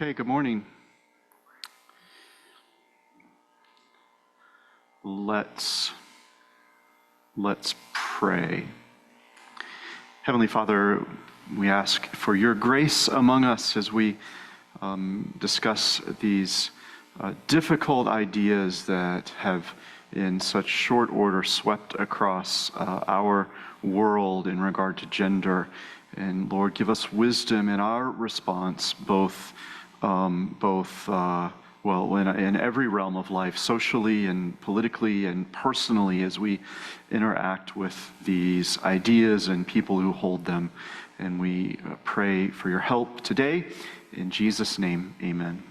Okay, good morning. Let's pray. Heavenly Father, we ask for your grace among us as we discuss these difficult ideas that have in such short order swept across our world in regard to gender. And Lord, give us wisdom in our response, in every realm of life, socially and politically and personally, as we interact with these ideas and people who hold them. And we pray for your help today. In Jesus' name, amen.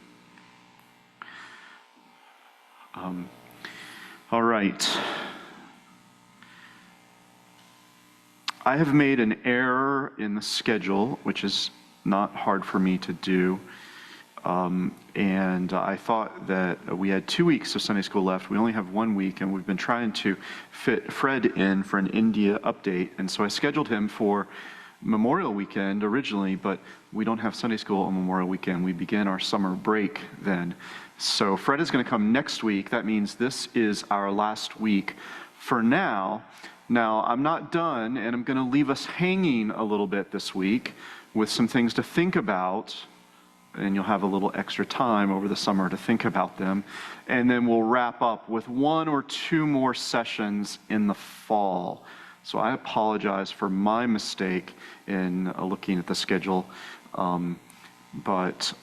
All right. I have made an error in the schedule, which is not hard for me to do. And I thought that we had 2 weeks of Sunday school left. We only have 1 week, and we've been trying to fit Fred in for an India update. And so I scheduled him for Memorial Weekend originally, but we don't have Sunday school on Memorial Weekend. We begin our summer break then. So Fred is going to come next week. That means this is our last week for now. Now, I'm not done, and I'm going to leave us hanging a little bit this week with some things to think about, and you'll have a little extra time over the summer to think about them. And then we'll wrap up with 1 or 2 more sessions in the fall. So I apologize for my mistake in looking at the schedule, but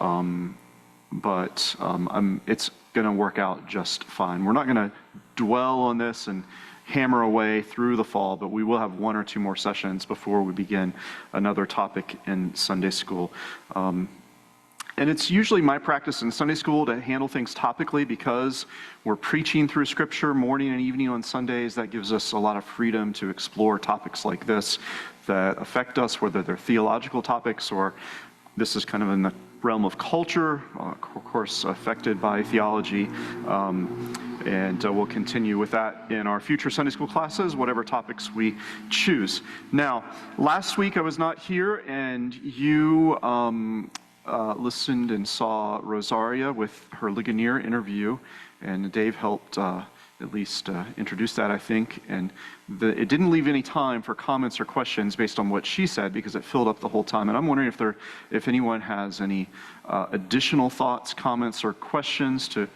it's going to work out just fine. We're not going to dwell on this and hammer away through the fall, but we will have 1 or 2 more sessions before we begin another topic in Sunday school. And it's usually my practice in Sunday school to handle things topically because we're preaching through Scripture morning and evening on Sundays. That gives us a lot of freedom to explore topics like this that affect us, whether they're theological topics or this is kind of in the realm of culture, of course affected by theology. And we'll continue with that in our future Sunday school classes, whatever topics we choose. Now, last week I was not here, and you listened and saw Rosaria with her Ligonier interview, and Dave helped at least introduce that, I think. And it didn't leave any time for comments or questions based on what she said because it filled up the whole time. And I'm wondering if anyone has any additional thoughts, comments, or questions to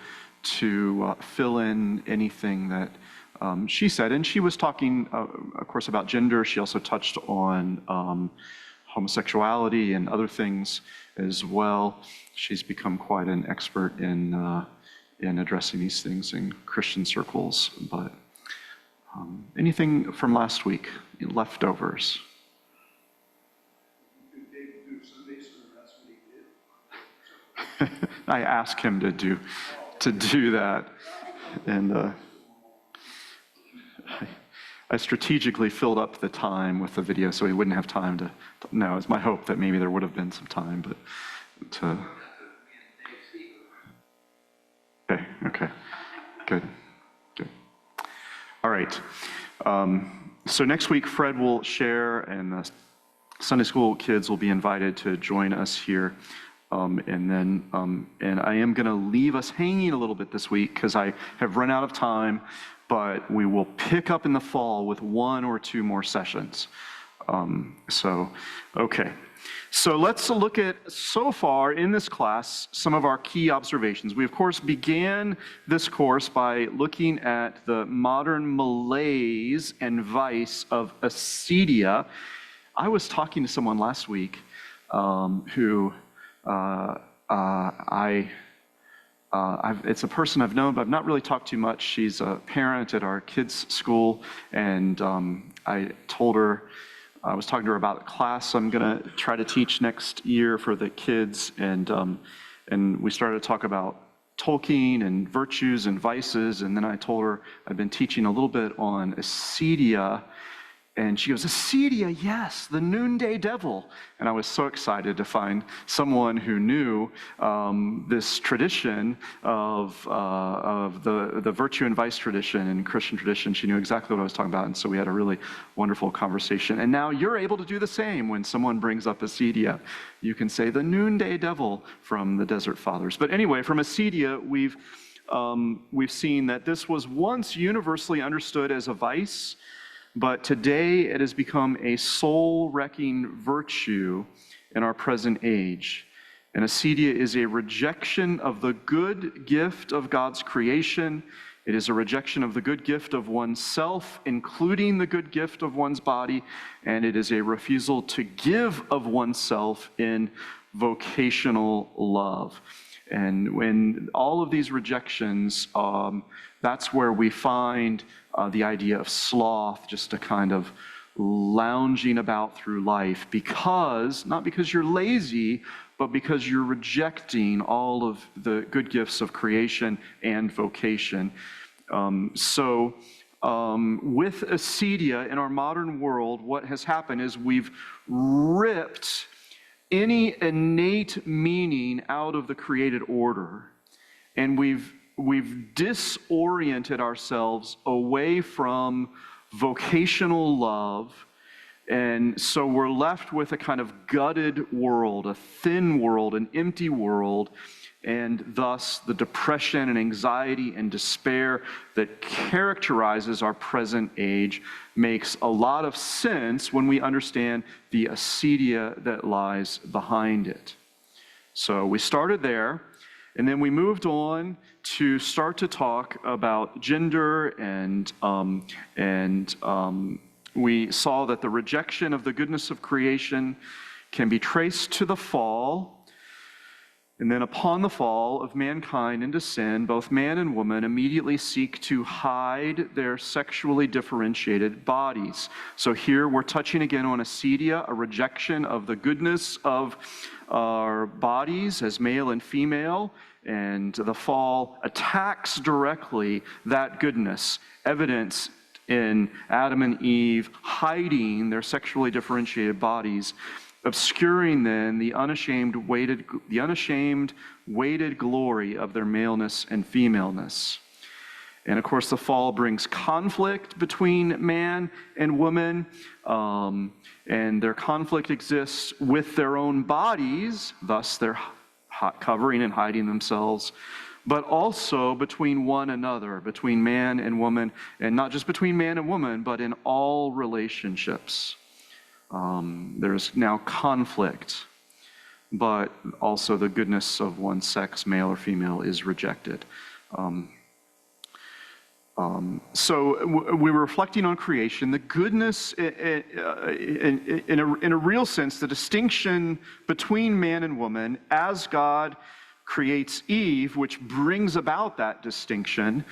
fill in anything that she said. And she was talking, of course, about gender. She also touched on homosexuality and other things as well. She's become quite an expert in addressing these things in Christian circles. But anything from last week, leftovers? I asked him to do that, and I strategically filled up the time with the video so he wouldn't have time to no, it's my hope that maybe there would have been some time, but Okay, good. All right, so next week Fred will share, and the Sunday school kids will be invited to join us here. And I am going to leave us hanging a little bit this week because I have run out of time, but we will pick up in the fall with 1 or 2 more sessions. Okay. So let's look at, so far in this class, some of our key observations. We, of course, began this course by looking at the modern malaise and vice of acedia. I was talking to someone last week who it's a person I've known, but I've not really talked to much. She's a parent at our kids' school, and I was talking to her about a class I'm going to try to teach next year for the kids, and we started to talk about Tolkien and virtues and vices, and then I told her I've been teaching a little bit on acedia, And she goes, Acedia, yes, the noonday devil. And I was so excited to find someone who knew this tradition of the virtue and vice tradition and Christian tradition. She knew exactly what I was talking about, and so we had a really wonderful conversation. And now you're able to do the same when someone brings up Acedia. You can say the noonday devil from the Desert Fathers. But anyway, from Acedia, we've seen that this was once universally understood as a vice, but today it has become a soul-wrecking virtue in our present age. And acedia is a rejection of the good gift of God's creation. It is a rejection of the good gift of oneself, including the good gift of one's body, and it is a refusal to give of oneself in vocational love. And when all of these rejections, that's where we find the idea of sloth, just a kind of lounging about through life, not because you're lazy, but because you're rejecting all of the good gifts of creation and vocation. With acedia in our modern world, what has happened is we've ripped any innate meaning out of the created order, and we've disoriented ourselves away from vocational love, and so we're left with a kind of gutted world, a thin world, an empty world, and thus the depression and anxiety and despair that characterizes our present age makes a lot of sense when we understand the acedia that lies behind it. So we started there, and then we moved on to start to talk about gender, and we saw that the rejection of the goodness of creation can be traced to the fall. And then upon the fall of mankind into sin, both man and woman immediately seek to hide their sexually differentiated bodies. So here we're touching again on acedia, a rejection of the goodness of our bodies as male and female, and the fall attacks directly that goodness, evidence in Adam and Eve hiding their sexually differentiated bodies, obscuring then the unashamed weighted glory of their maleness and femaleness. And of course, the fall brings conflict between man and woman, and their conflict exists with their own bodies, thus they're covering and hiding themselves, but also between one another, between man and woman, and not just between man and woman, but in all relationships. There's now conflict, but also the goodness of one sex, male or female, is rejected. So we were reflecting on creation, the goodness in a real sense, the distinction between man and woman as God creates Eve, which brings about that distinction.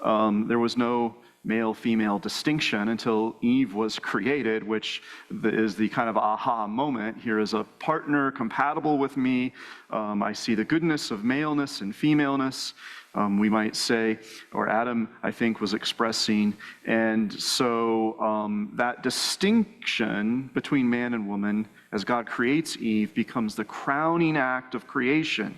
There was no male-female distinction until Eve was created, which is the kind of aha moment. Here is a partner compatible with me. I see the goodness of maleness and femaleness, we might say, or Adam, I think, was expressing. And so that distinction between man and woman, as God creates Eve, becomes the crowning act of creation.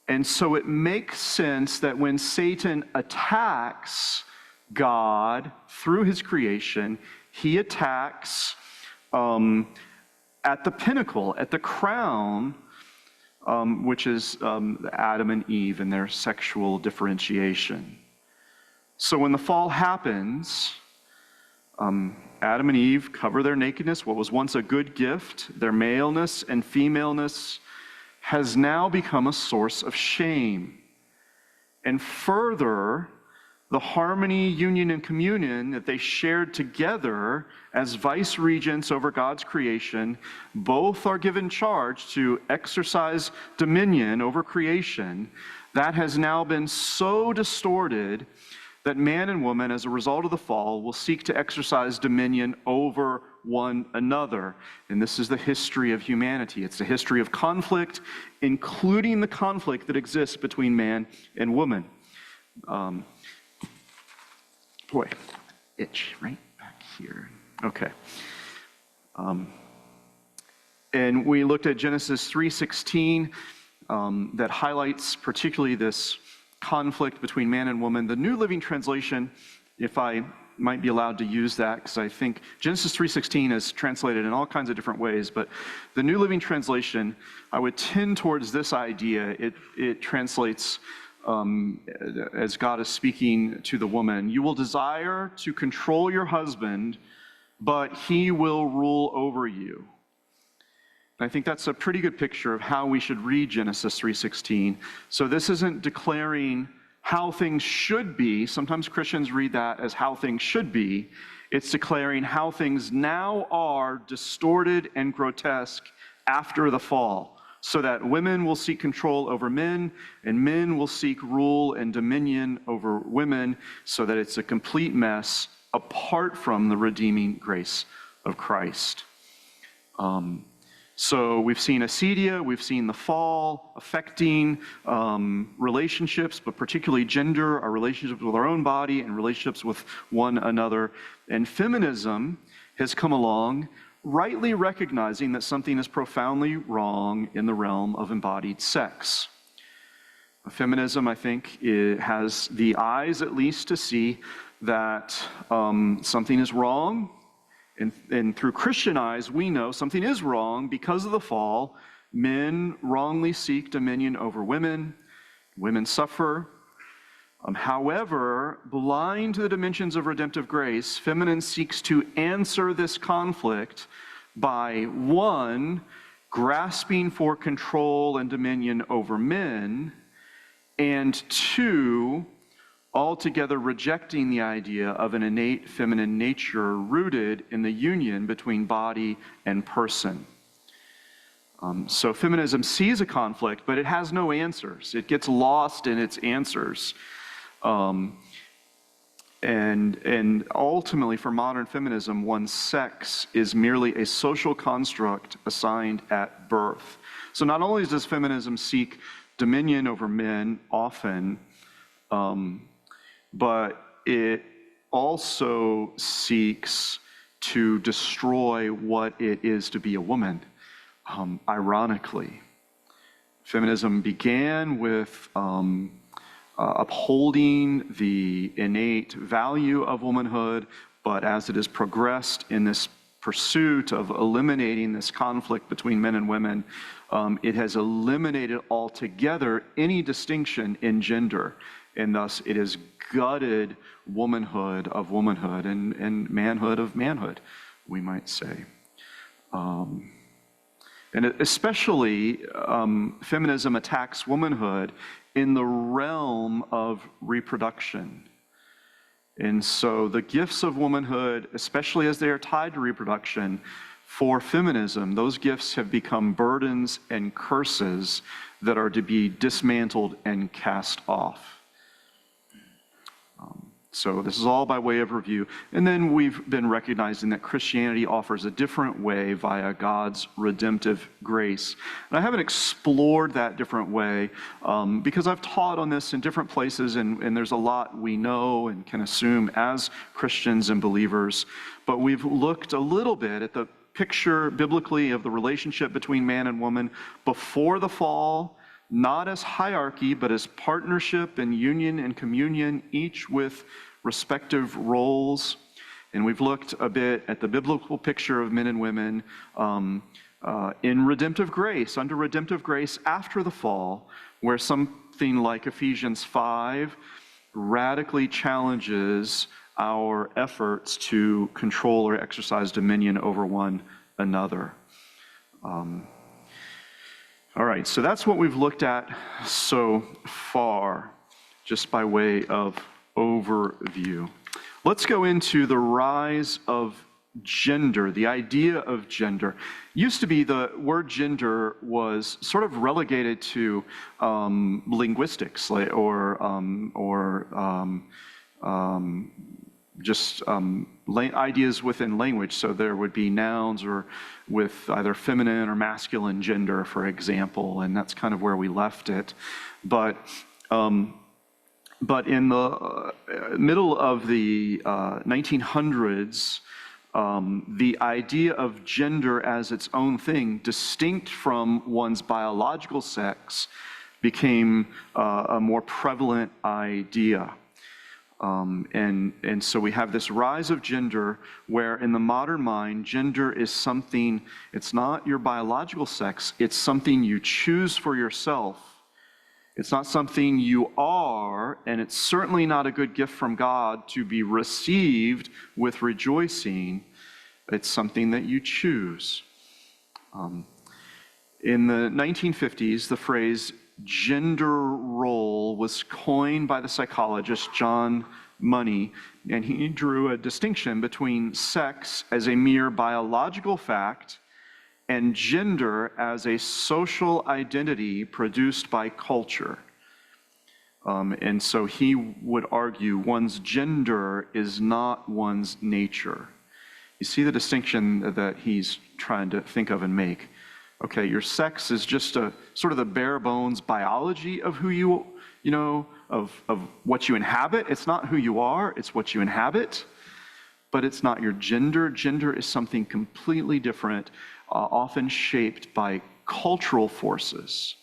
And so it makes sense that when Satan attacks God through his creation, he attacks at the pinnacle, at the crown, which is Adam and Eve and their sexual differentiation. So when the fall happens, Adam and Eve cover their nakedness, what was once a good gift, their maleness and femaleness, has now become a source of shame. And further, the harmony, union, and communion that they shared together as vice-regents over God's creation, both are given charge to exercise dominion over creation. That has now been so distorted that man and woman, as a result of the fall, will seek to exercise dominion over one another. And this is the history of humanity. It's the history of conflict, including the conflict that exists between man and woman. Boy, itch right back here. Okay. And we looked at Genesis 3:16 that highlights particularly this conflict between man and woman. The New Living Translation, if I might be allowed to use that, because I think Genesis 3:16 is translated in all kinds of different ways, but the New Living Translation, I would tend towards this idea. It translates as God is speaking to the woman, "You will desire to control your husband, but he will rule over you." I think that's a pretty good picture of how we should read Genesis 3:16. So this isn't declaring how things should be. Sometimes Christians read that as how things should be. It's declaring how things now are distorted and grotesque after the fall, so that women will seek control over men, and men will seek rule and dominion over women, so that it's a complete mess apart from the redeeming grace of Christ. So we've seen acedia, we've seen the fall affecting relationships, but particularly gender, our relationships with our own body, and relationships with one another. And feminism has come along, rightly recognizing that something is profoundly wrong in the realm of embodied sex. Feminism, I think, has the eyes at least to see that something is wrong. And through Christian eyes, we know something is wrong because of the fall. Men wrongly seek dominion over women. Women suffer. However, blind to the dimensions of redemptive grace, feminine seeks to answer this conflict by, one, grasping for control and dominion over men, and two, altogether rejecting the idea of an innate feminine nature rooted in the union between body and person. So feminism sees a conflict, but it has no answers. It gets lost in its answers. And ultimately, for modern feminism, one's sex is merely a social construct assigned at birth. So not only does feminism seek dominion over men often, but it also seeks to destroy what it is to be a woman, ironically. Feminism began with upholding the innate value of womanhood, but as it has progressed in this pursuit of eliminating this conflict between men and women, it has eliminated altogether any distinction in gender, and thus it has gutted womanhood of womanhood and manhood of manhood, we might say. And especially, feminism attacks womanhood in the realm of reproduction. And so the gifts of womanhood, especially as they are tied to reproduction, for feminism, those gifts have become burdens and curses that are to be dismantled and cast off. So this is all by way of review. And then we've been recognizing that Christianity offers a different way via God's redemptive grace. And I haven't explored that different way because I've taught on this in different places, and there's a lot we know and can assume as Christians and believers. But we've looked a little bit at the picture biblically of the relationship between man and woman before the fall, not as hierarchy, but as partnership and union and communion, each with respective roles. And we've looked a bit at the biblical picture of men and women in redemptive grace, under redemptive grace after the fall, where something like Ephesians 5 radically challenges our efforts to control or exercise dominion over one another. All right, so that's what we've looked at so far, just by way of overview. Let's go into the rise of gender, the idea of gender. Used to be the word gender was sort of relegated to linguistics, ideas within language. So there would be nouns or with either feminine or masculine gender, for example, and that's kind of where we left it. But in the middle of the 1900s, The idea of gender as its own thing, distinct from one's biological sex, became a more prevalent idea. And so we have this rise of gender where in the modern mind, gender is something, it's not your biological sex, it's something you choose for yourself. It's not something you are, and it's certainly not a good gift from God to be received with rejoicing. It's something that you choose. In the 1950s, the phrase gender role was coined by the psychologist John Money, and he drew a distinction between sex as a mere biological fact and gender as a social identity produced by culture. And so he would argue one's gender is not one's nature. You see the distinction that he's trying to think of and make. Okay, your sex is just a sort of the bare bones biology of who you know, of what you inhabit. It's not who you are, it's what you inhabit, but it's not your gender. Gender is something completely different, often shaped by cultural forces.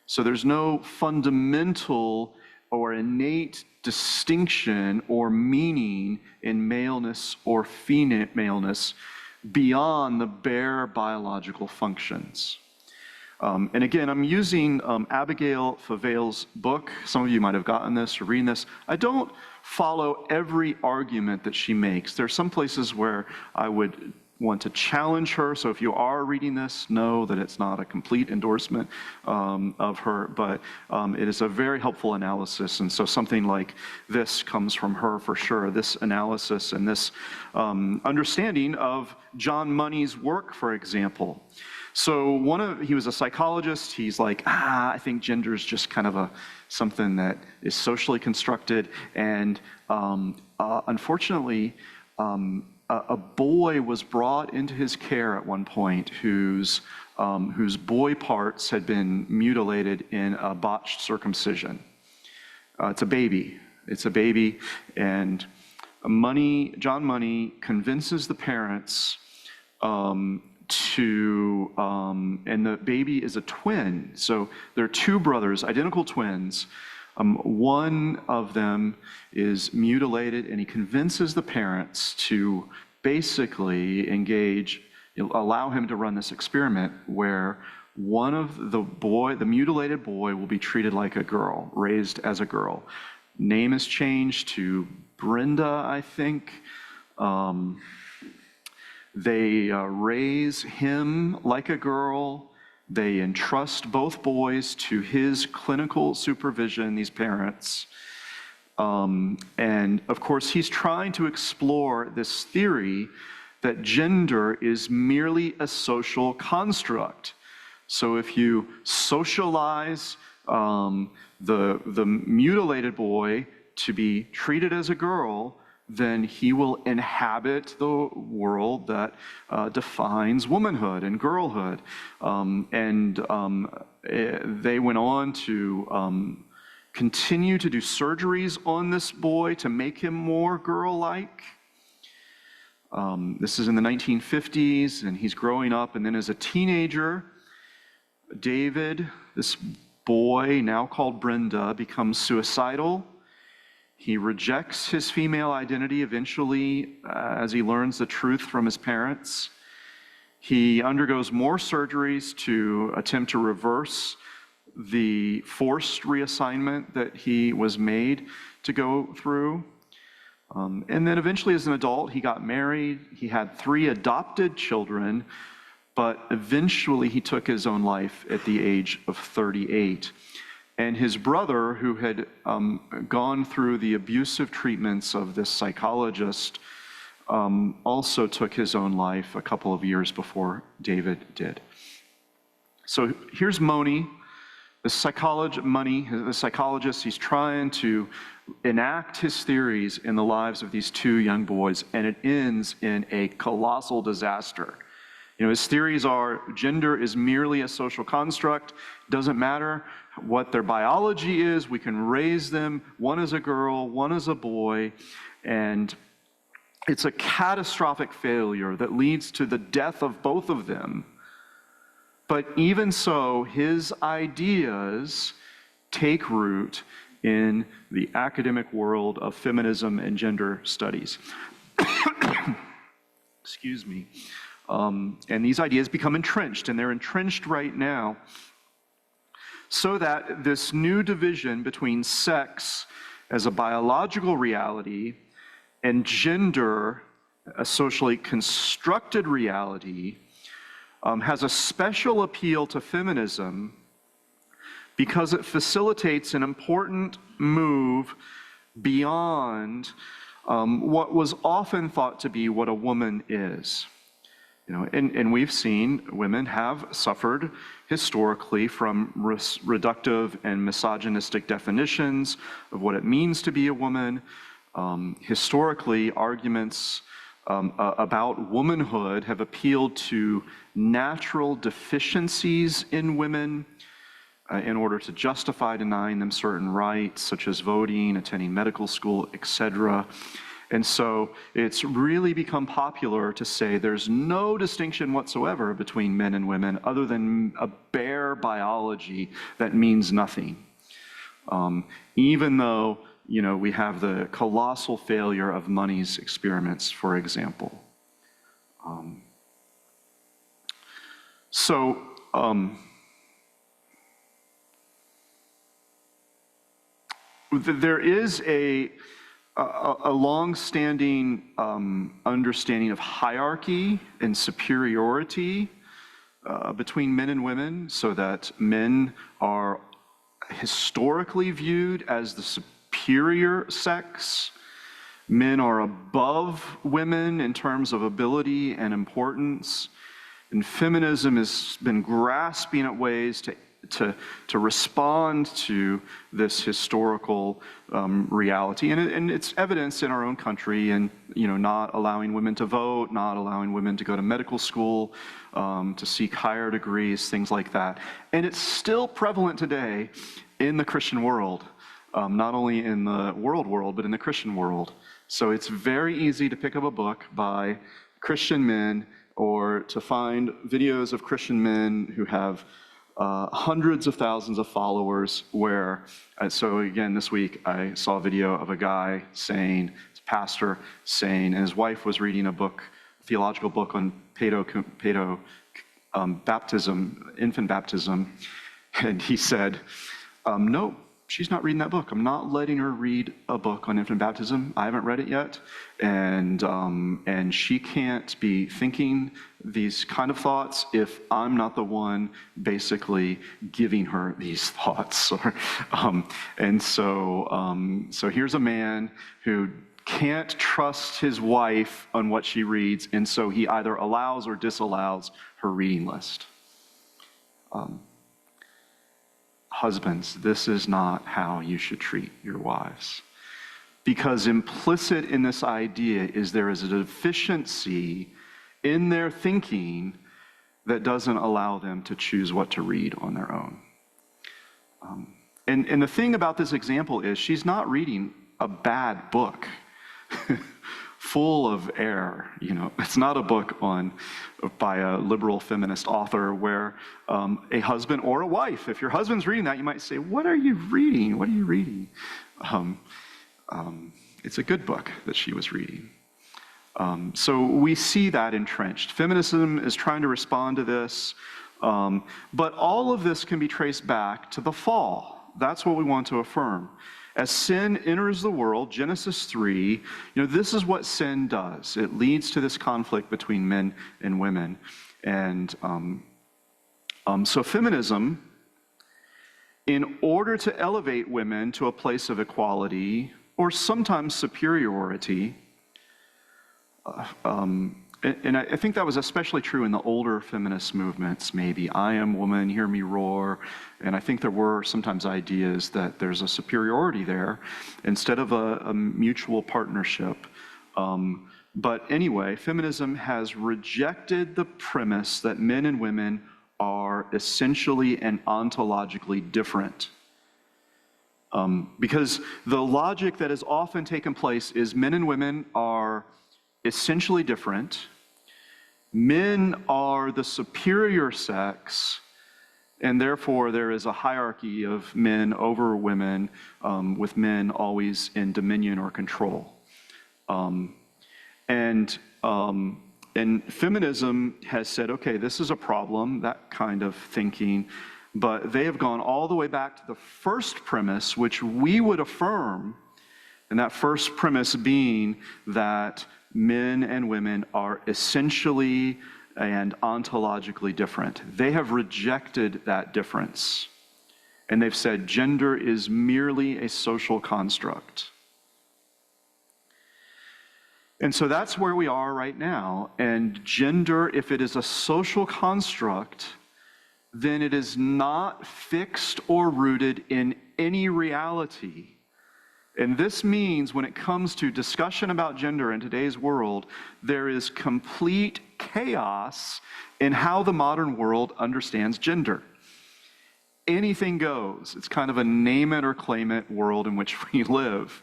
So there's no fundamental or innate distinction or meaning in maleness or femaleness beyond the bare biological functions. And again, I'm using Abigail Favale's book. Some of you might have gotten this or reading this. I don't follow every argument that she makes. There are some places where I would want to challenge her. So if you are reading this, know that it's not a complete endorsement of her, but it is a very helpful analysis. And so something like this comes from her for sure, this analysis and this understanding of John Money's work, for example. So he was a psychologist. He's like, I think gender is just kind of something that is socially constructed. And unfortunately, a boy was brought into his care at one point whose boy parts had been mutilated in a botched circumcision. It's a baby. And John Money convinces the parents and the baby is a twin. So there are two brothers, identical twins. One of them is mutilated, and he convinces the parents to basically allow him to run this experiment where one of the mutilated boy will be treated like a girl, raised as a girl. Name is changed to Brenda, I think. They raise him like a girl. They entrust both boys to his clinical supervision, these parents. And of course, he's trying to explore this theory that gender is merely a social construct. So if you socialize the mutilated boy to be treated as a girl, then he will inhabit the world that defines womanhood and girlhood. They went on to continue to do surgeries on this boy to make him more girl-like. This is in the 1950s, and he's growing up, and then as a teenager, David, this boy, now called Brenda, becomes suicidal. He rejects his female identity eventually as he learns the truth from his parents. He undergoes more surgeries to attempt to reverse the forced reassignment that he was made to go through. And then eventually as an adult, he got married. He had 3 adopted children, but eventually he took his own life at the age of 38. And his brother, who had gone through the abusive treatments of this psychologist, also took his own life a couple of years before David did. So here's Money, the psychologist. He's trying to enact his theories in the lives of these 2 young boys, and it ends in a colossal disaster. You know, his theories are gender is merely a social construct. Doesn't matter what their biology is. We can raise them. One is a girl, one is a boy. And It's a catastrophic failure that leads to the death of both of them. But even so, his ideas take root in the academic world of feminism and gender studies. Excuse me. And these ideas become entrenched, and they're entrenched right now, so that this new division between sex as a biological reality and gender, a socially constructed reality, has a special appeal to feminism because it facilitates an important move beyond what was often thought to be what a woman is. You know, and we've seen women have suffered historically from reductive and misogynistic definitions of what it means to be a woman. Historically, arguments about womanhood have appealed to natural deficiencies in women in order to justify denying them certain rights, such as voting, attending medical school, etc. And so it's really become popular to say there's no distinction whatsoever between men and women other than a bare biology that means nothing. Even though, you know, we have the colossal failure of Money's experiments, for example. There is a long-standing understanding of hierarchy and superiority between men and women, so that men are historically viewed as the superior sex. Men are above women in terms of ability and importance. And feminism has been grasping at ways to respond to this historical reality, and it's evidenced in our own country, and you know, not allowing women to vote, not allowing women to go to medical school, to seek higher degrees, things like that. And it's still prevalent today in the Christian world, not only in the world, but in the Christian world. So it's very easy to pick up a book by Christian men, or to find videos of Christian men who have hundreds of thousands of followers where, so again, this week I saw a video of a guy saying, it's a pastor saying, and his wife was reading a book, a theological book on baptism, infant baptism, and he said, no, she's not reading that book. I'm not letting her read a book on infant baptism. I haven't read it yet, and she can't be thinking these kind of thoughts if I'm not the one basically giving her these thoughts. And so here's a man who can't trust his wife on what she reads, and so he either allows or disallows her reading list. Husbands, this is not how you should treat your wives. Because implicit in this idea is there is a deficiency in their thinking that doesn't allow them to choose what to read on their own. And the thing about this example is she's not reading a bad book full of error. You know, it's not a book by a liberal feminist author where a husband or a wife, if your husband's reading that, you might say, what are you reading? What are you reading? It's a good book that she was reading. So we see that entrenched. Feminism is trying to respond to this, but all of this can be traced back to the fall. That's what we want to affirm. As sin enters the world, Genesis 3, you know, this is what sin does. It leads to this conflict between men and women. And so feminism, in order to elevate women to a place of equality, or sometimes superiority, and I think that was especially true in the older feminist movements, maybe. I am woman, hear me roar. And I think there were sometimes ideas that there's a superiority there instead of a mutual partnership. But anyway, feminism has rejected the premise that men and women are essentially and ontologically different. Because the logic that has often taken place is men and women are essentially different. Men are the superior sex, and therefore there is a hierarchy of men over women, with men always in dominion or control. And feminism has said, okay, this is a problem, that kind of thinking, but they have gone all the way back to the first premise, which we would affirm, and that first premise being that men and women are essentially and ontologically different. They have rejected that difference, and they've said gender is merely a social construct. And so that's where we are right now. And gender, if it is a social construct, then it is not fixed or rooted in any reality. And this means when it comes to discussion about gender in today's world, there is complete chaos in how the modern world understands gender. Anything goes. It's kind of a name it or claim it world in which we live.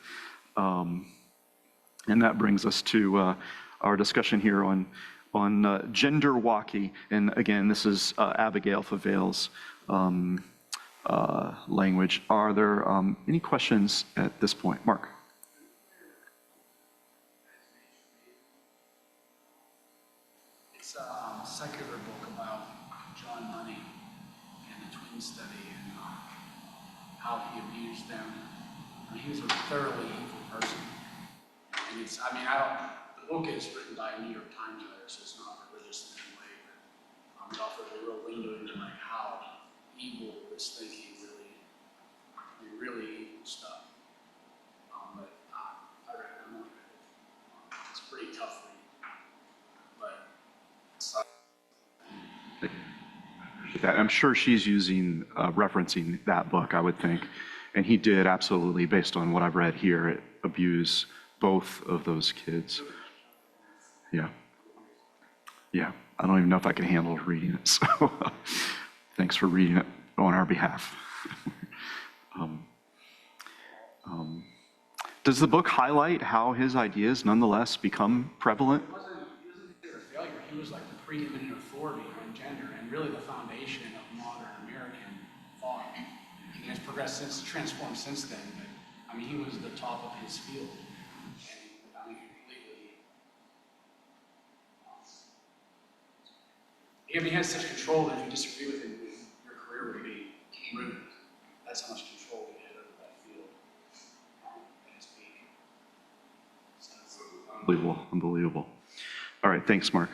And that brings us to our discussion here on genderwalkie. And again, this is Abigail Favale's language. Are there any questions at this point? Mark? It's a secular book about John Money and the twin study and how he abused them. I mean, he was a thoroughly evil person. And it's, I mean, the book is written by a New York Times editor, so it's not religious in any way, but it offers a real window into like how evil this thinking really evil stuff. But I recommend it. It's pretty tough read, but I'm sure she's referencing that book, I would think. And he did absolutely, based on what I've read here, abuse both of those kids. Yeah. Yeah. I don't even know if I can handle reading it. So thanks for reading it on our behalf. Does the book highlight how his ideas nonetheless become prevalent? He wasn't a failure. He was like the preeminent authority on gender and really the foundation of modern American thought. He has progressed since, transformed since then, but I mean, he was the top of his field. And I mean, completely. He has such control that if you disagree with him, your career would be ruined. That's how much control he had over that field. At his peak. Unbelievable. All right, thanks, Mark.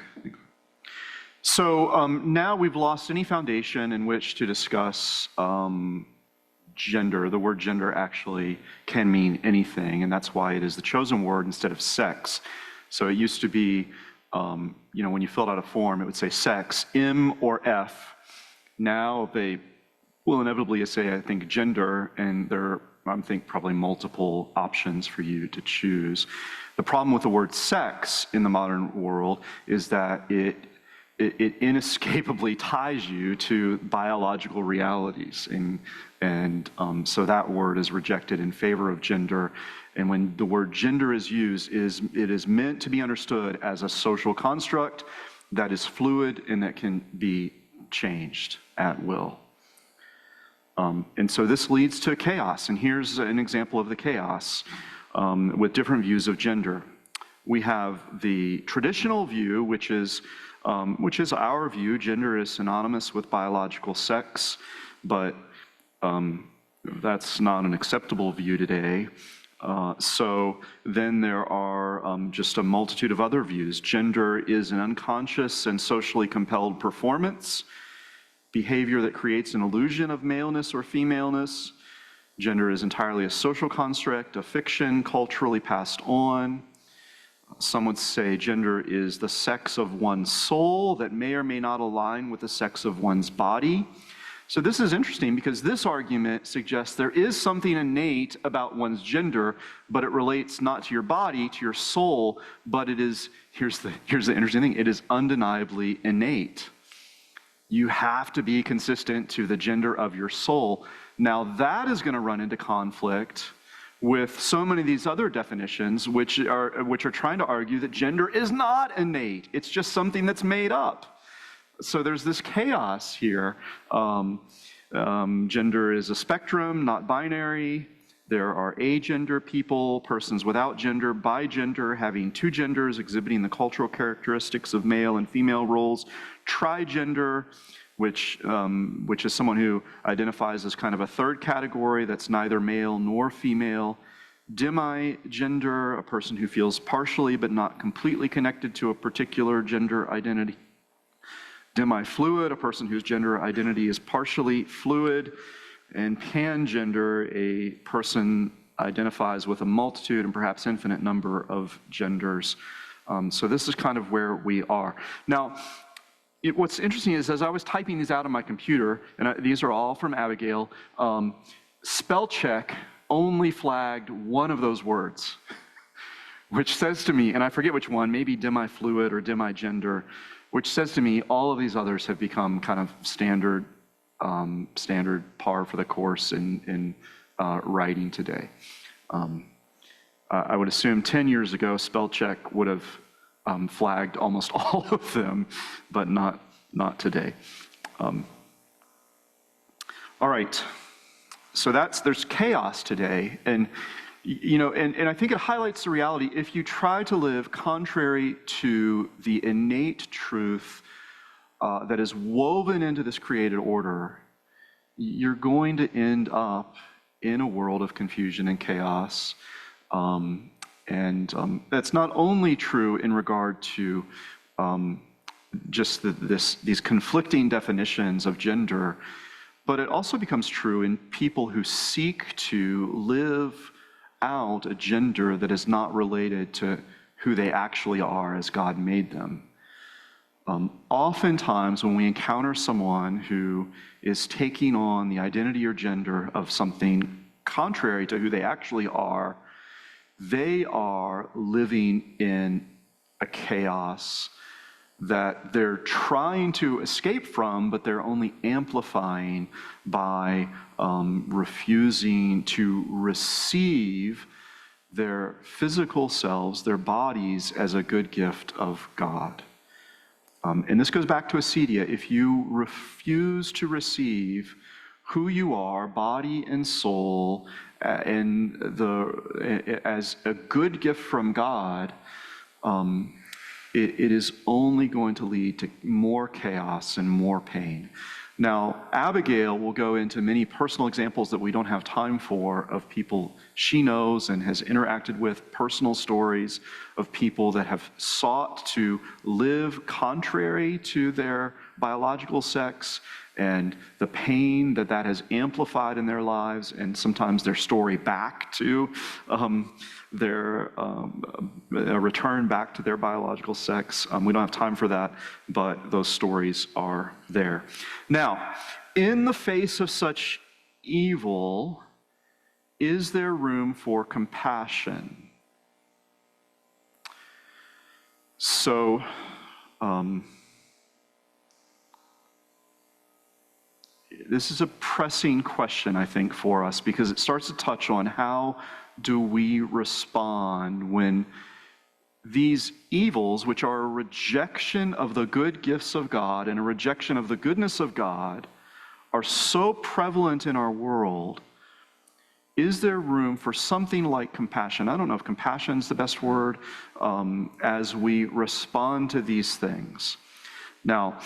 So now we've lost any foundation in which to discuss gender. The word gender actually can mean anything, and that's why it is the chosen word instead of sex. So it used to be, when you filled out a form, it would say sex, M or F. Now they will inevitably say, I think, gender, and there are, I think, probably multiple options for you to choose. The problem with the word sex in the modern world is that it inescapably ties you to biological realities, and so that word is rejected in favor of gender. And when the word gender is used, it is meant to be understood as a social construct that is fluid and that can be changed at will. And so this leads to chaos, and here's an example of the chaos with different views of gender. We have the traditional view, which is our view. Gender is synonymous with biological sex, but that's not an acceptable view today. So then there are just a multitude of other views. Gender is an unconscious and socially compelled performance, behavior that creates an illusion of maleness or femaleness. Gender is entirely a social construct, a fiction culturally passed on. Some would say gender is the sex of one's soul that may or may not align with the sex of one's body. So this is interesting because this argument suggests there is something innate about one's gender, but it relates not to your body, to your soul, but it is, here's the interesting thing, it is undeniably innate. You have to be consistent to the gender of your soul. Now that is going to run into conflict with so many of these other definitions, which are trying to argue that gender is not innate. It's just something that's made up. So there's this chaos here. Gender is a spectrum, not binary. There are agender people, persons without gender, bigender, having two genders, exhibiting the cultural characteristics of male and female roles, trigender, which is someone who identifies as kind of a third category that's neither male nor female, demigender, a person who feels partially but not completely connected to a particular gender identity, demifluid, a person whose gender identity is partially fluid, and pangender, a person identifies with a multitude and perhaps infinite number of genders. So this is kind of where we are. Now, what's interesting is as I was typing these out on my computer, and these are all from Abigail, spell check only flagged one of those words, which says to me, and I forget which one, maybe demifluid or demigender, which says to me all of these others have become kind of standard par for the course in writing today. I would assume 10 years ago, spell check would have flagged almost all of them, but not today. All right, so there's chaos today, and and I think it highlights the reality. If you try to live contrary to the innate truth that is woven into this created order, you're going to end up in a world of confusion and chaos. That's not only true in regard to just these conflicting definitions of gender, but it also becomes true in people who seek to live out a gender that is not related to who they actually are as God made them. Oftentimes, when we encounter someone who is taking on the identity or gender of something contrary to who they actually are, they are living in a chaos that they're trying to escape from, but they're only amplifying by refusing to receive their physical selves, their bodies, as a good gift of God. And this goes back to acedia. If you refuse to receive who you are, body and soul, as a good gift from God, it is only going to lead to more chaos and more pain. Now, Abigail will go into many personal examples that we don't have time for of people she knows and has interacted with, personal stories of people that have sought to live contrary to their biological sex and the pain that has amplified in their lives, and sometimes their story back to a return back to their biological sex. We don't have time for that, but those stories are there. Now, in the face of such evil, is there room for compassion? So, this is a pressing question, I think, for us, because it starts to touch on how do we respond when these evils, which are a rejection of the good gifts of God and a rejection of the goodness of God, are so prevalent in our world. Is there room for something like compassion? I don't know if compassion is the best word, as we respond to these things. Now,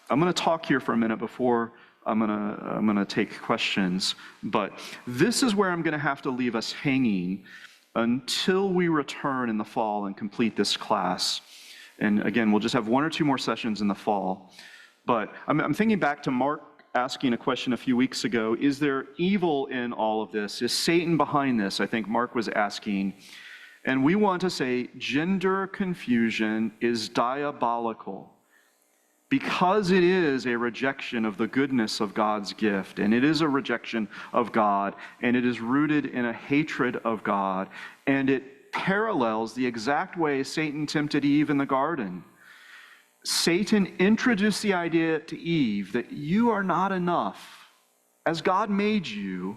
I'm going to talk here for a minute before I'm gonna take questions, but this is where I'm gonna have to leave us hanging until we return in the fall and complete this class. And again, we'll just have one or two more sessions in the fall. But I'm thinking back to Mark asking a question a few weeks ago, is there evil in all of this? Is Satan behind this? I think Mark was asking. And we want to say gender confusion is diabolical, because it is a rejection of the goodness of God's gift, and it is a rejection of God, and it is rooted in a hatred of God, and it parallels the exact way Satan tempted Eve in the garden. Satan introduced the idea to Eve that you are not enough. As God made you,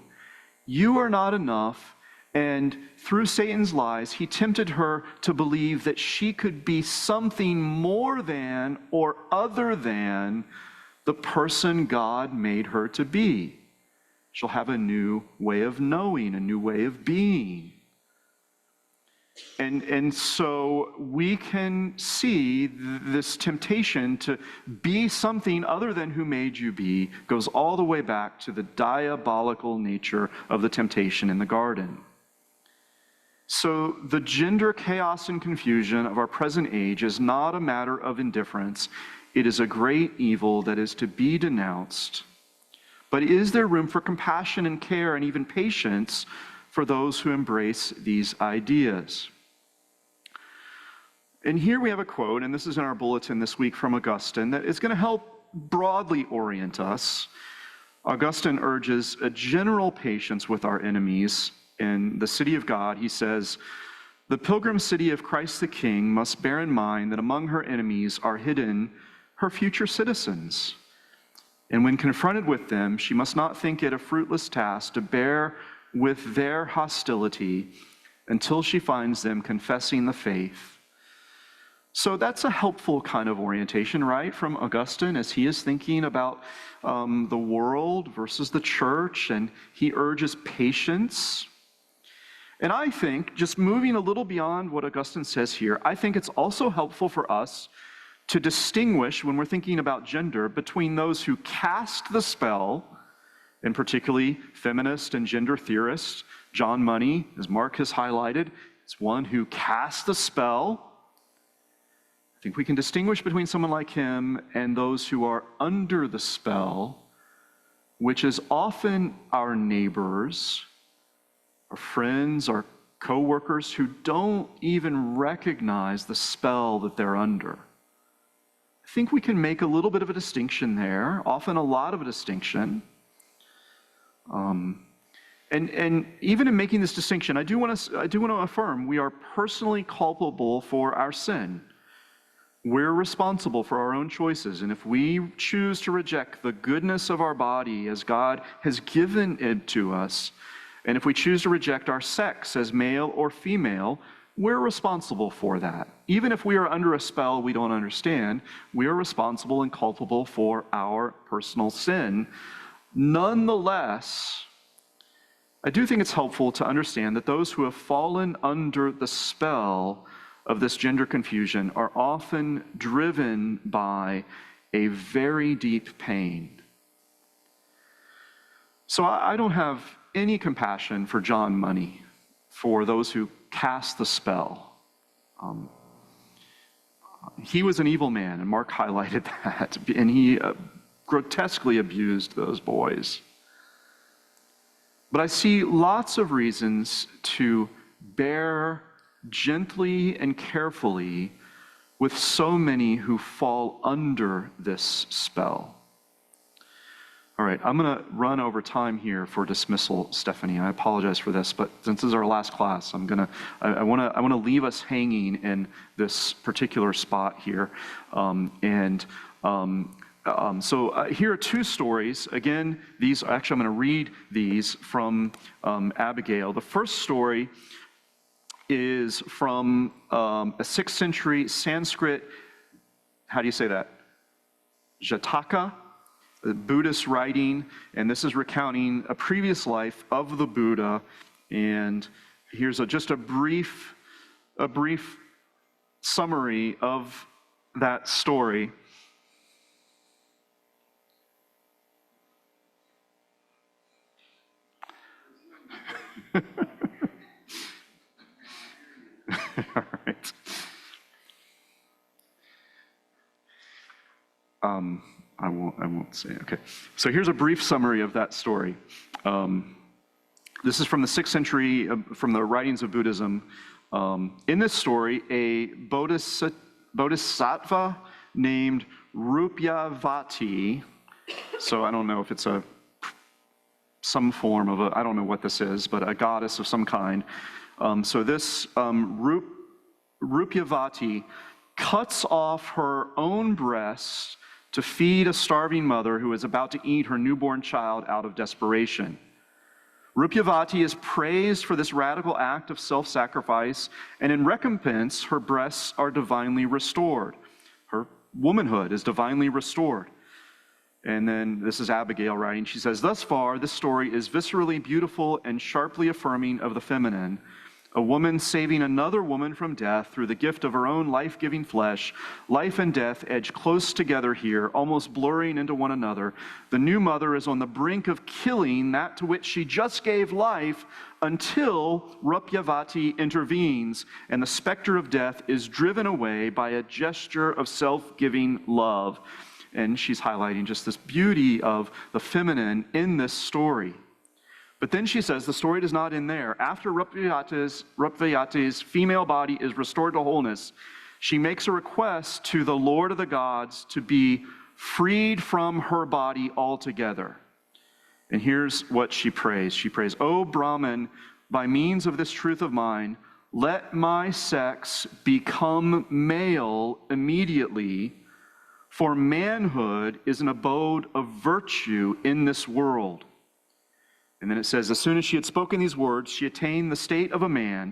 you are not enough, And through Satan's lies, he tempted her to believe that she could be something more than or other than the person God made her to be. She'll have a new way of knowing, a new way of being. And so we can see this temptation to be something other than who made you be goes all the way back to the diabolical nature of the temptation in the garden. So the gender chaos and confusion of our present age is not a matter of indifference. It is a great evil that is to be denounced. But is there room for compassion and care and even patience for those who embrace these ideas? And here we have a quote, and this is in our bulletin this week from Augustine, that is going to help broadly orient us. Augustine urges a general patience with our enemies. In the city of God, he says, "The pilgrim city of Christ the King must bear in mind that among her enemies are hidden her future citizens. And when confronted with them, she must not think it a fruitless task to bear with their hostility until she finds them confessing the faith." So that's a helpful kind of orientation, right, from Augustine as he is thinking about the world versus the church, and he urges patience. And I think, just moving a little beyond what Augustine says here, I think it's also helpful for us to distinguish, when we're thinking about gender, between those who cast the spell, and particularly feminist and gender theorists. John Money, as Mark has highlighted, is one who cast the spell. I think we can distinguish between someone like him and those who are under the spell, which is often our neighbors, our friends, our co-workers who don't even recognize the spell that they're under. I think we can make a little bit of a distinction there, often a lot of a distinction. And even in making this distinction, I do want to affirm we are personally culpable for our sin. We're responsible for our own choices, and if we choose to reject the goodness of our body as God has given it to us, and if we choose to reject our sex as male or female, we're responsible for that. Even if we are under a spell we don't understand, we are responsible and culpable for our personal sin. Nonetheless, I do think it's helpful to understand that those who have fallen under the spell of this gender confusion are often driven by a very deep pain. So I don't have any compassion for John Money, for those who cast the spell. He was an evil man, and Mark highlighted that, and he grotesquely abused those boys. But I see lots of reasons to bear gently and carefully with so many who fall under this spell. All right, I'm going to run over time here for dismissal, Stephanie. I apologize for this, but since this is our last class, I want to leave us hanging in this particular spot here. So here are two stories. Again, I'm going to read these from Abigail. The first story is from a 6th century Sanskrit, how do you say that? Jataka, a Buddhist writing, and this is recounting a previous life of the Buddha. And here's just a brief summary of that story. All right. I won't say it. Okay. So here's a brief summary of that story. This is from the 6th century, from the writings of Buddhism. In this story, a bodhisattva named Rupyavati, so I don't know if it's some form of I don't know what this is, but a goddess of some kind. So this Rupyavati cuts off her own breast to feed a starving mother who is about to eat her newborn child out of desperation. Rupyavati is praised for this radical act of self-sacrifice, and in recompense, her breasts are divinely restored. Her womanhood is divinely restored. And then this is Abigail writing. She says, thus far, this story is viscerally beautiful and sharply affirming of the feminine. A woman saving another woman from death through the gift of her own life-giving flesh. Life and death edge close together here, almost blurring into one another. The new mother is on the brink of killing that to which she just gave life until Rupyavati intervenes, and the specter of death is driven away by a gesture of self-giving love. And she's highlighting just this beauty of the feminine in this story. But then she says the story does not end there. After Rupyavati's female body is restored to wholeness, she makes a request to the Lord of the gods to be freed from her body altogether. And here's what she prays. She prays, O Brahman, by means of this truth of mine, let my sex become male immediately, for manhood is an abode of virtue in this world. And then it says, as soon as she had spoken these words, she attained the state of a man.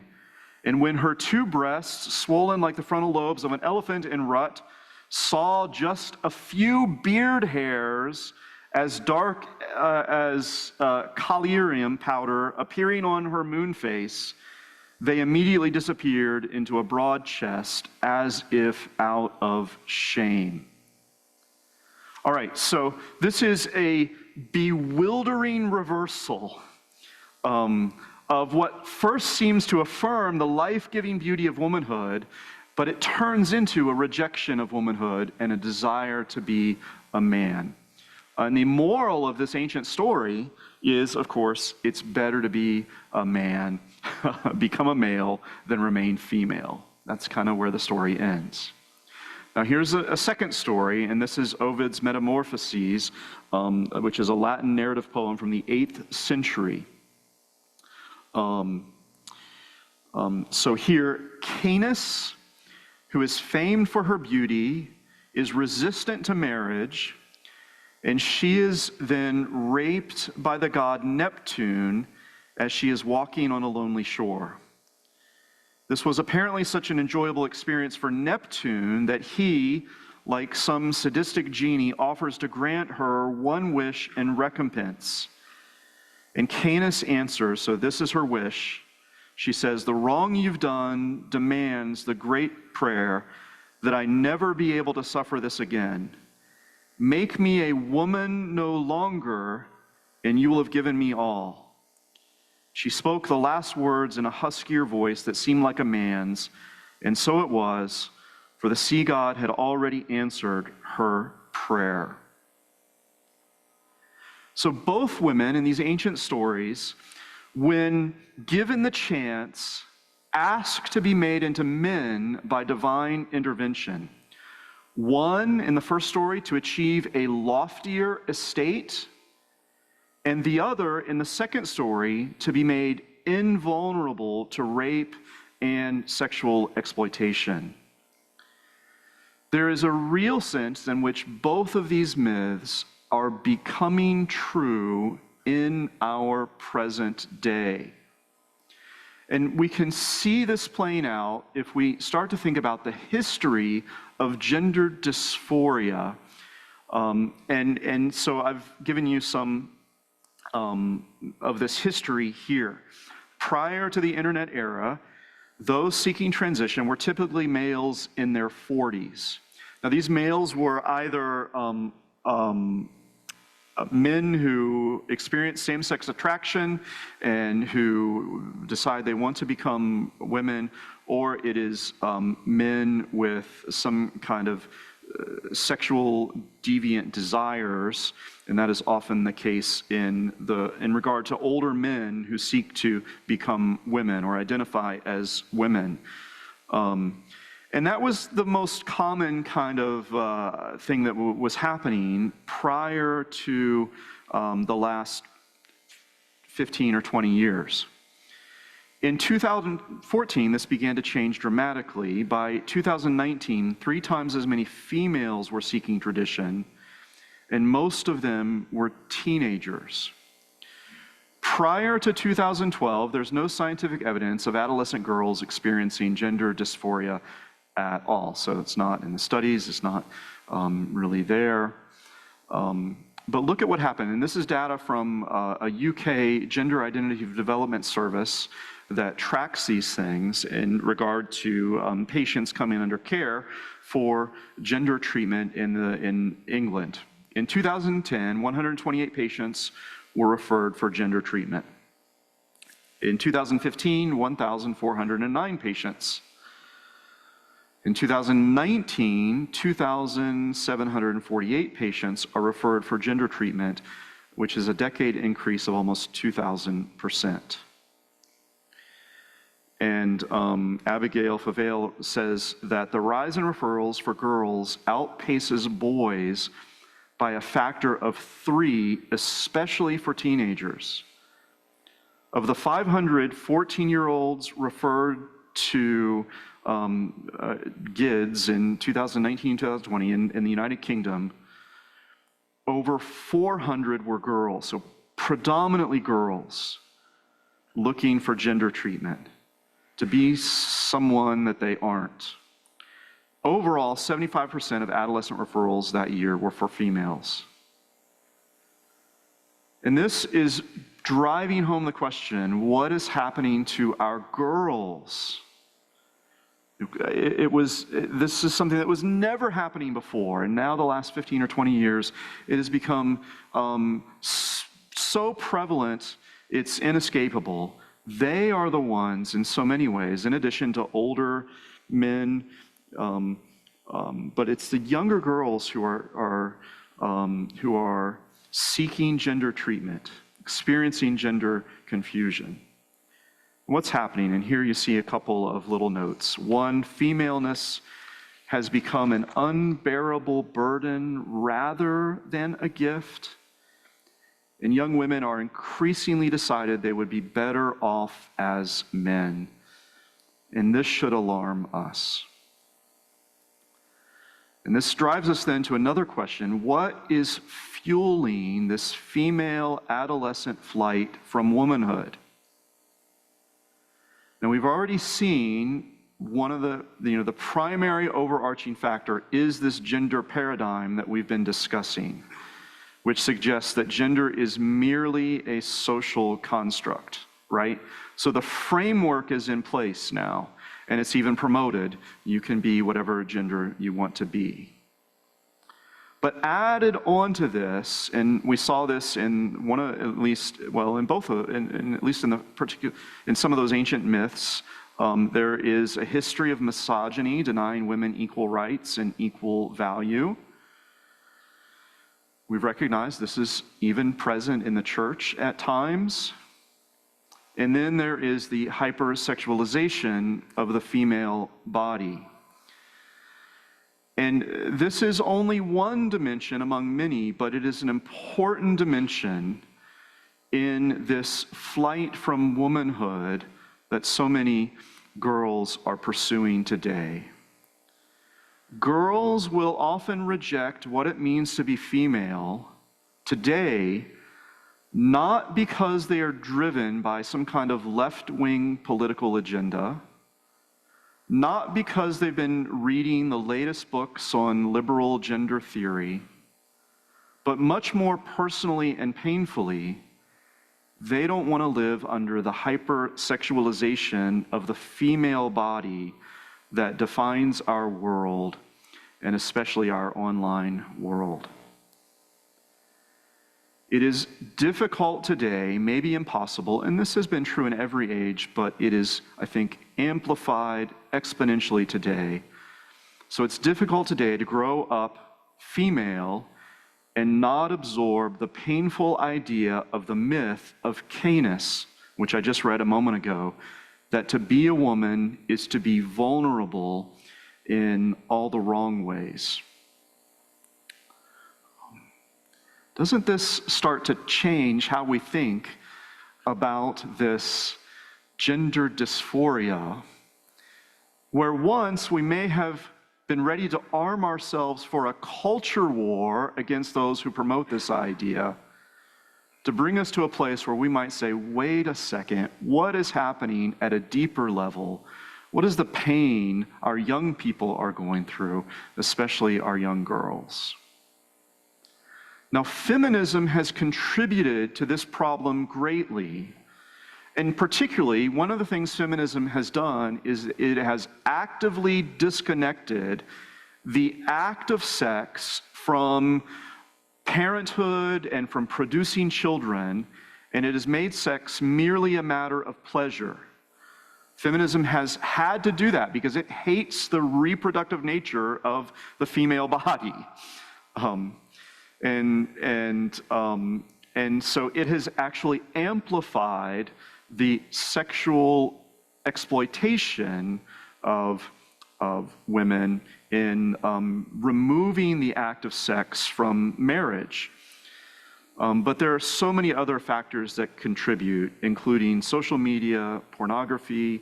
And when her two breasts, swollen like the frontal lobes of an elephant in rut, saw just a few beard hairs as dark as collyrium powder appearing on her moon face, they immediately disappeared into a broad chest as if out of shame. All right, so this is a bewildering reversal of what first seems to affirm the life-giving beauty of womanhood, but it turns into a rejection of womanhood and a desire to be a man. And the moral of this ancient story is, of course, it's better to be a man, become a male, than remain female. That's kind of where the story ends. Now here's a second story, and this is Ovid's Metamorphoses, which is a Latin narrative poem from the 8th century. So here, Canis, who is famed for her beauty, is resistant to marriage, and she is then raped by the god Neptune as she is walking on a lonely shore. This was apparently such an enjoyable experience for Neptune that he, like some sadistic genie, offers to grant her one wish in recompense. And Canis answers, so this is her wish. She says, the wrong you've done demands the great prayer that I never be able to suffer this again. Make me a woman no longer, and you will have given me all. She spoke the last words in a huskier voice that seemed like a man's, and so it was, for the sea god had already answered her prayer. So both women in these ancient stories, when given the chance, ask to be made into men by divine intervention. One, in the first story, to achieve a loftier estate, and the other, in the second story, to be made invulnerable to rape and sexual exploitation. There is a real sense in which both of these myths are becoming true in our present day. And we can see this playing out if we start to think about the history of gender dysphoria. And so I've given you some of this history here. Prior to the internet era, those seeking transition were typically males in their 40s. Now, these males were either men who experience same-sex attraction and who decide they want to become women, or it is men with some kind of sexual deviant desires, and that is often the case in regard to older men who seek to become women or identify as women. And that was the most common kind of thing that was happening prior to the last 15 or 20 years. In 2014, this began to change dramatically. By 2019, 3 times as many females were seeking tradition, and most of them were teenagers. Prior to 2012, there's no scientific evidence of adolescent girls experiencing gender dysphoria at all. So it's not in the studies, it's not really there. But look at what happened, and this is data from a UK gender identity development service that tracks these things in regard to patients coming under care for gender treatment in England. In 2010, 128 patients were referred for gender treatment. In 2015, 1,409 patients. In 2019, 2,748 patients are referred for gender treatment, which is a decade increase of almost 2,000%. And Abigail Favale says that the rise in referrals for girls outpaces boys by a factor of 3, especially for teenagers. Of the 500 14-year-olds referred to GIDS in 2019, 2020 in the United Kingdom, over 400 were girls, so predominantly girls looking for gender treatment, to be someone that they aren't. Overall, 75% of adolescent referrals that year were for females. And this is driving home the question, what is happening to our girls? This is something that was never happening before, and now the last 15 or 20 years, it has become so prevalent, it's inescapable. They are the ones, in so many ways, in addition to older men, but it's the younger girls who are seeking gender treatment, experiencing gender confusion. What's happening? And here you see a couple of little notes. One, femaleness has become an unbearable burden rather than a gift. And young women are increasingly decided they would be better off as men. And this should alarm us. And this drives us then to another question. What is fueling this female adolescent flight from womanhood? Now, we've already seen one of the primary overarching factor is this gender paradigm that we've been discussing, which suggests that gender is merely a social construct, right? So the framework is in place now, and it's even promoted. You can be whatever gender you want to be. But added onto this, and we saw this in one of, at least, well, in both of, at least in the particular, in some of those ancient myths, there is a history of misogyny, denying women equal rights and equal value. We've recognized this is even present in the church at times. And then there is the hypersexualization of the female body. And this is only one dimension among many, but it is an important dimension in this flight from womanhood that so many girls are pursuing today. Girls will often reject what it means to be female today, not because they are driven by some kind of left-wing political agenda, not because they've been reading the latest books on liberal gender theory, but much more personally and painfully, they don't want to live under the hypersexualization of the female body that defines our world, and especially our online world. It is difficult today, maybe impossible, and this has been true in every age, but it is, I think, amplified exponentially today. So it's difficult today to grow up female and not absorb the painful idea of the myth of Canis, which I just read a moment ago, that to be a woman is to be vulnerable in all the wrong ways. Doesn't this start to change how we think about this gender dysphoria, where once we may have been ready to arm ourselves for a culture war against those who promote this idea, to bring us to a place where we might say, wait a second, what is happening at a deeper level? What is the pain our young people are going through, especially our young girls? Now, feminism has contributed to this problem greatly. And particularly, one of the things feminism has done is it has actively disconnected the act of sex from parenthood and from producing children, and it has made sex merely a matter of pleasure. Feminism has had to do that because it hates the reproductive nature of the female body. And so it has actually amplified the sexual exploitation of women in removing the act of sex from marriage. But there are so many other factors that contribute, including social media, pornography,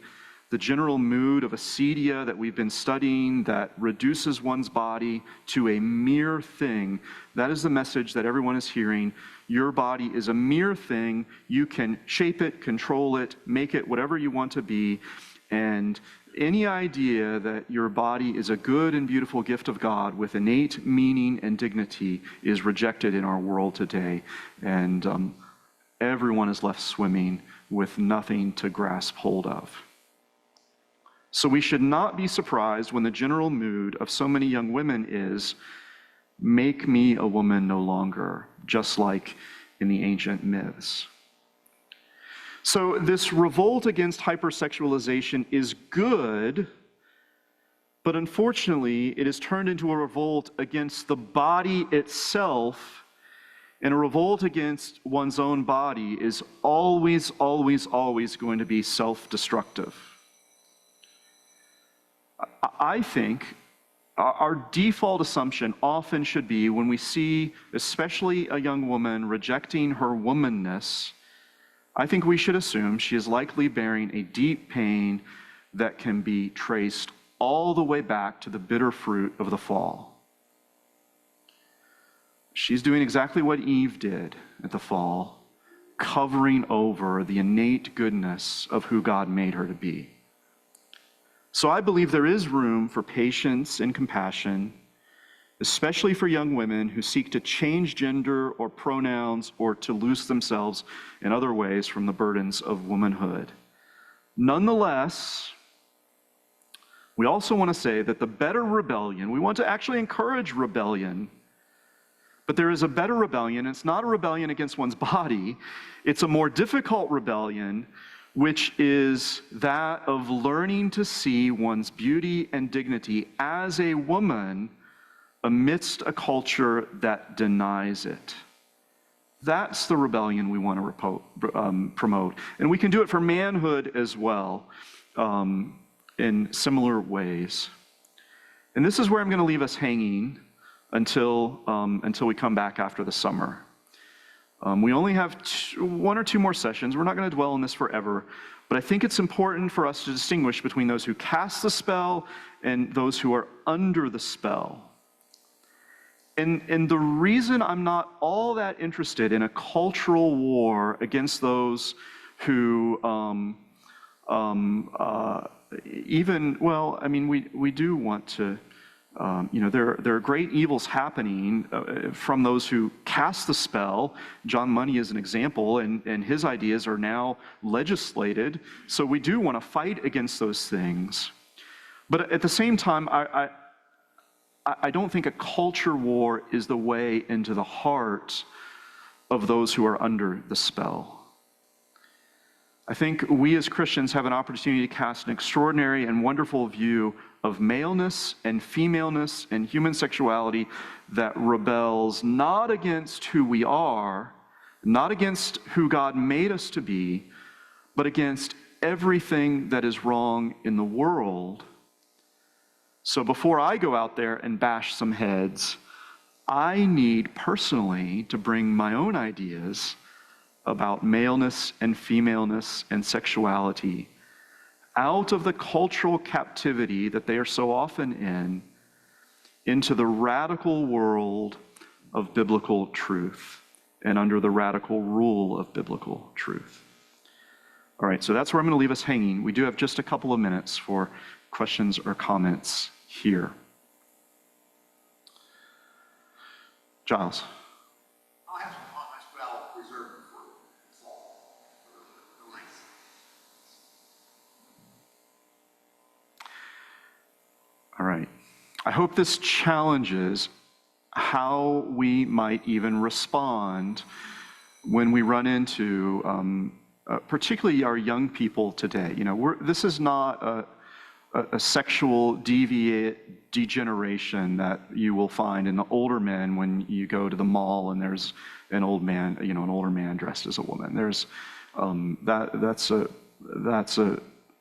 the general mood of acedia that we've been studying that reduces one's body to a mere thing. That is the message that everyone is hearing. Your body is a mere thing. You can shape it, control it, make it whatever you want to be. And any idea that your body is a good and beautiful gift of God with innate meaning and dignity is rejected in our world today. And everyone is left swimming with nothing to grasp hold of. So we should not be surprised when the general mood of so many young women is, make me a woman no longer, just like in the ancient myths. So this revolt against hypersexualization is good, but unfortunately it is turned into a revolt against the body itself, and a revolt against one's own body is always, always, always going to be self-destructive. I think our default assumption often should be when we see, especially a young woman, rejecting her womanness, I think we should assume she is likely bearing a deep pain that can be traced all the way back to the bitter fruit of the fall. She's doing exactly what Eve did at the fall, covering over the innate goodness of who God made her to be. So I believe there is room for patience and compassion, especially for young women who seek to change gender or pronouns or to loose themselves in other ways from the burdens of womanhood. Nonetheless, we also want to say that the better rebellion, we want to actually encourage rebellion, but there is a better rebellion. It's not a rebellion against one's body. It's a more difficult rebellion, which is that of learning to see one's beauty and dignity as a woman amidst a culture that denies it. That's the rebellion we want to promote. And we can do it for manhood as well, in similar ways. And this is where I'm going to leave us hanging until we come back after the summer. We only have one or two more sessions. We're not going to dwell on this forever, but I think it's important for us to distinguish between those who cast the spell and those who are under the spell. And the reason I'm not all that interested in a cultural war against those who we do want to, there are great evils happening from those who cast the spell. John Money is an example, and his ideas are now legislated. So we do want to fight against those things. But at the same time, I don't think a culture war is the way into the heart of those who are under the spell. I think we as Christians have an opportunity to cast an extraordinary and wonderful view of maleness and femaleness and human sexuality that rebels not against who we are, not against who God made us to be, but against everything that is wrong in the world. So before I go out there and bash some heads, I need personally to bring my own ideas about maleness and femaleness and sexuality out of the cultural captivity that they are so often in, into the radical world of biblical truth. and under the radical rule of biblical truth. All right, so that's where I'm going to leave us hanging. We do have just a couple of minutes for questions or comments here. Giles. I'll have some comments, but I'll reserve them for fall, for the length. All right. I hope this challenges how we might even respond when we run into, particularly our young people today. You know, this is not a sexual degeneration that you will find in the older men when you go to the mall and there's an old man, you know, an older man dressed as a woman. There's that's a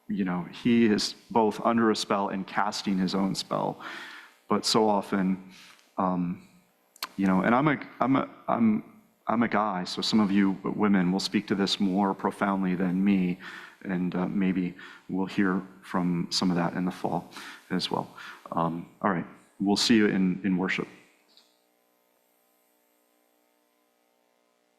you know, he is both under a spell and casting his own spell. But so often, you know, and I'm a guy, so some of you women will speak to this more profoundly than me, and maybe we'll hear from some of that in the fall as well. All right, we'll see you in worship.